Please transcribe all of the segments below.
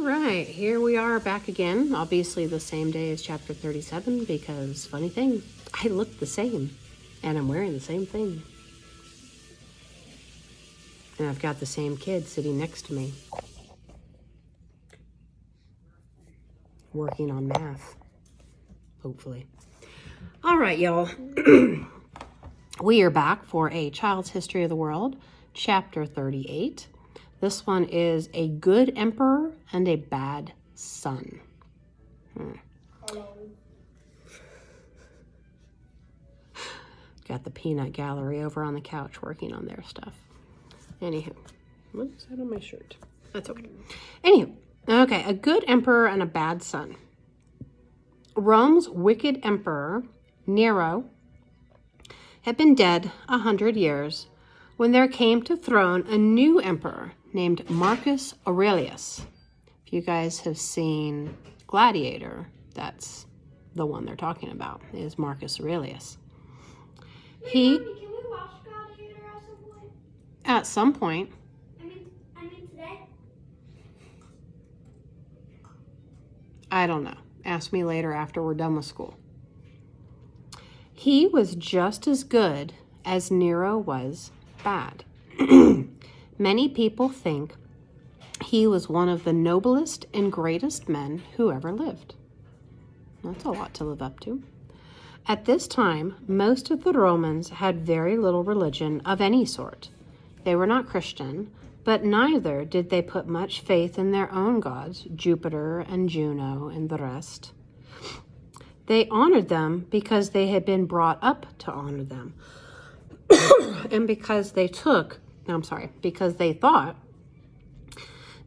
right, here we are back again. Obviously the same day as chapter 37 because, funny thing, I look the same and I'm wearing the same thing. And I've got the same kid sitting next to me, working on math, hopefully. All right, y'all. We are back for A Child's History of the World, chapter 38. This one is a good emperor and a bad son. Got the peanut gallery over on the couch working on their stuff. Anywho, what's that on my shirt? That's okay. Anywho, okay, a good emperor and a bad son. Rome's wicked emperor, Nero, had been dead 100 years when there came to throne a new emperor named Marcus Aurelius. If you guys have seen Gladiator, that's the one they're talking about, is Marcus Aurelius. Wait, Mommy, can we watch Gladiator at some point? At some point. I mean today? I don't know. Ask me later after we're done with school. He was just as good as Nero was bad. Many people think he was one of the noblest and greatest men who ever lived. That's a lot to live up to. At this time, most of the Romans had very little religion of any sort. They were not Christian, but neither did they put much faith in their own gods, Jupiter and Juno and the rest. They honored them because they had been brought up to honor them. And because they thought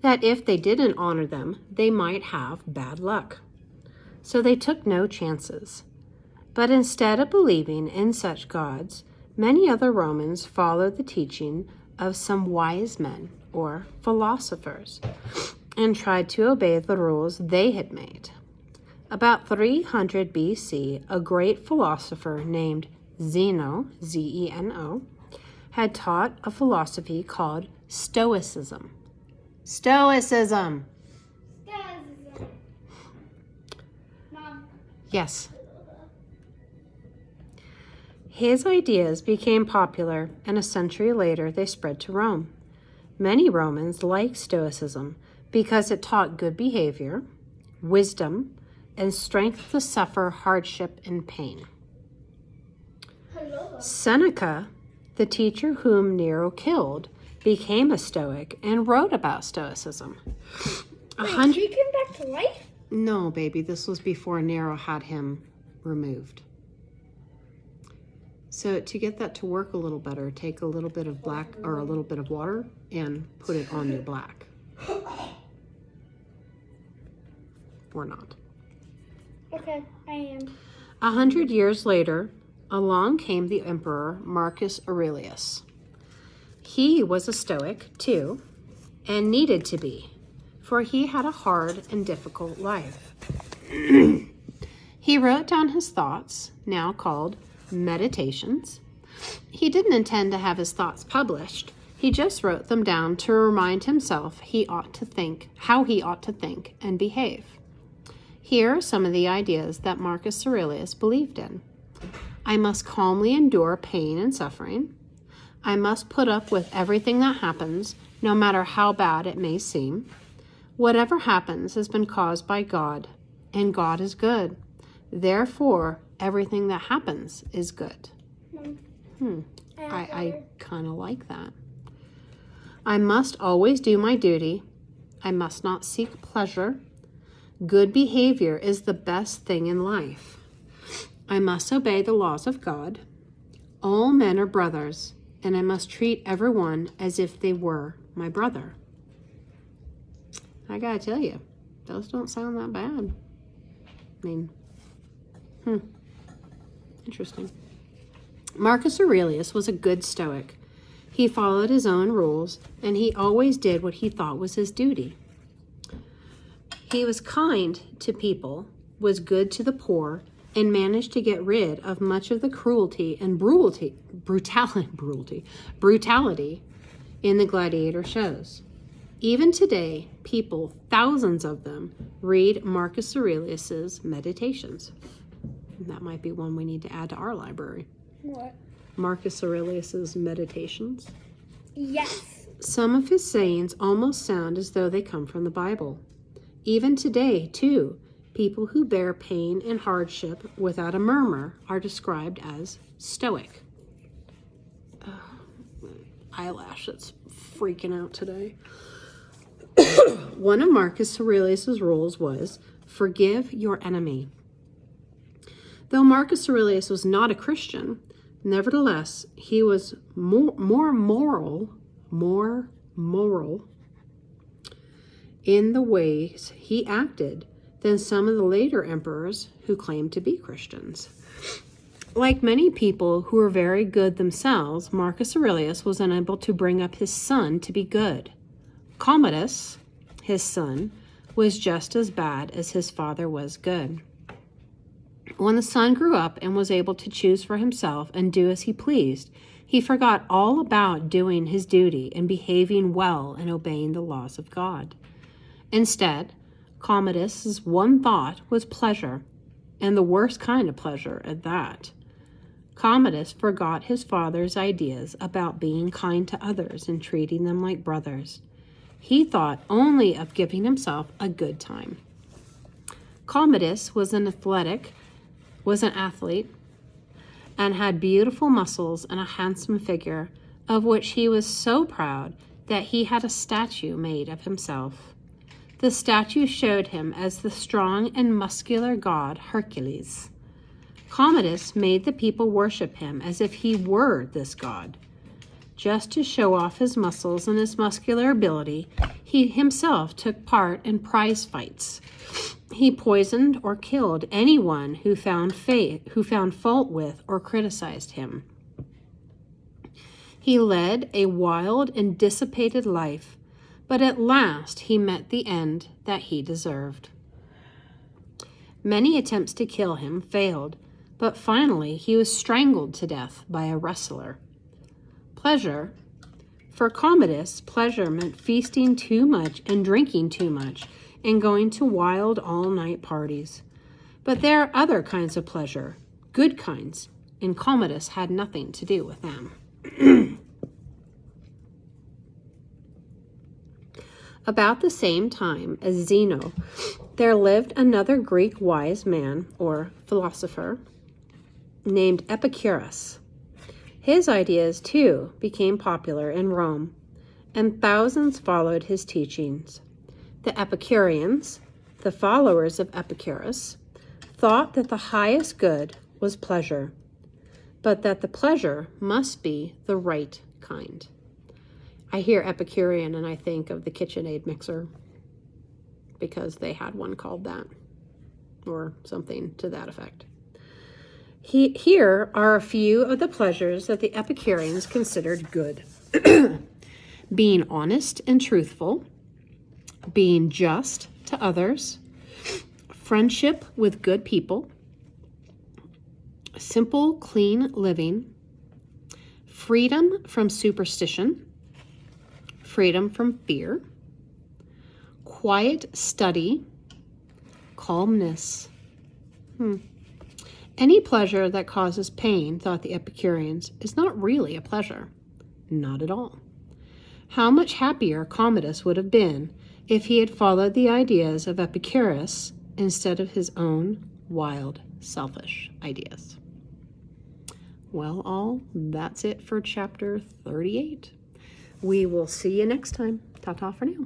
that if they didn't honor them, they might have bad luck. So they took no chances. But instead of believing in such gods, many other Romans followed the teaching of some wise men or philosophers and tried to obey the rules they had made. About 300 BC, a great philosopher named Zeno, Z-E-N-O, had taught a philosophy called Stoicism. Stoicism! Mom. Yes. His ideas became popular, and a century later they spread to Rome. Many Romans liked Stoicism because it taught good behavior, wisdom, and strength to suffer hardship and pain. Hello. Seneca, the teacher whom Nero killed, became a Stoic and wrote about Stoicism. Wait, he came back to life? No, baby, this was before Nero had him removed. So to get that to work a little better, take a little bit of black or a little bit of water and put it on your black. Or not. Okay, I am. 100 years later, along came the emperor Marcus Aurelius. He was a Stoic, too, and needed to be, for he had a hard and difficult life. He wrote down his thoughts, now called Meditations. He didn't intend to have his thoughts published. He just wrote them down to remind himself how he ought to think and behave. Here are some of the ideas that Marcus Aurelius believed in. I must calmly endure pain and suffering. I must put up with everything that happens, no matter how bad it may seem. Whatever happens has been caused by God, and God is good. Therefore, everything that happens is good. I kind of like that. I must always do my duty. I must not seek pleasure. Good behavior is the best thing in life. I must obey the laws of God. All men are brothers, and I must treat everyone as if they were my brother. I gotta tell you, those don't sound that bad. I mean, interesting. Marcus Aurelius was a good Stoic. He followed his own rules, and he always did what he thought was his duty. He was kind to people, was good to the poor, and managed to get rid of much of the cruelty and brutality in the gladiator shows. Even today, people, thousands of them, read Marcus Aurelius's Meditations. That might be one we need to add to our library. What? Marcus Aurelius's Meditations. Yes. Some of his sayings almost sound as though they come from the Bible. Even today, too, people who bear pain and hardship without a murmur are described as stoic. Eyelash that's freaking out today. One of Marcus Aurelius's rules was, forgive your enemy. Though Marcus Aurelius was not a Christian, nevertheless, he was more moral in the ways he acted than some of the later emperors who claimed to be Christians. Like many people who were very good themselves, Marcus Aurelius was unable to bring up his son to be good. Commodus, his son, was just as bad as his father was good. When the son grew up and was able to choose for himself and do as he pleased, he forgot all about doing his duty and behaving well and obeying the laws of God. Instead, Commodus's one thought was pleasure, and the worst kind of pleasure at that. Commodus forgot his father's ideas about being kind to others and treating them like brothers. He thought only of giving himself a good time. Commodus was an athlete and had beautiful muscles and a handsome figure, of which he was so proud that he had a statue made of himself. The statue showed him as the strong and muscular god Hercules. Commodus made the people worship him as if he were this god. Just to show off his muscles and his muscular ability, he himself took part in prize fights. He poisoned or killed anyone who found fault with or criticized him. He led a wild and dissipated life, but at last he met the end that he deserved. Many attempts to kill him failed, but finally he was strangled to death by a wrestler. Pleasure. For Commodus, pleasure meant feasting too much and drinking too much and going to wild all-night parties. But there are other kinds of pleasure, good kinds, and Commodus had nothing to do with them. About the same time as Zeno, there lived another Greek wise man, or philosopher, named Epicurus. His ideas, too, became popular in Rome, and thousands followed his teachings. The Epicureans, the followers of Epicurus, thought that the highest good was pleasure, but that the pleasure must be the right kind. I hear Epicurean and I think of the KitchenAid mixer because they had one called that, or something to that effect. Here are a few of the pleasures that the Epicureans considered good. Being honest and truthful, being just to others, friendship with good people, simple, clean living, freedom from superstition, freedom from fear, quiet study, calmness. Any pleasure that causes pain, thought the Epicureans, is not really a pleasure. Not at all. How much happier Commodus would have been if he had followed the ideas of Epicurus instead of his own wild, selfish ideas. Well, all, that's it for chapter 38. We will see you next time. Ta-ta for now.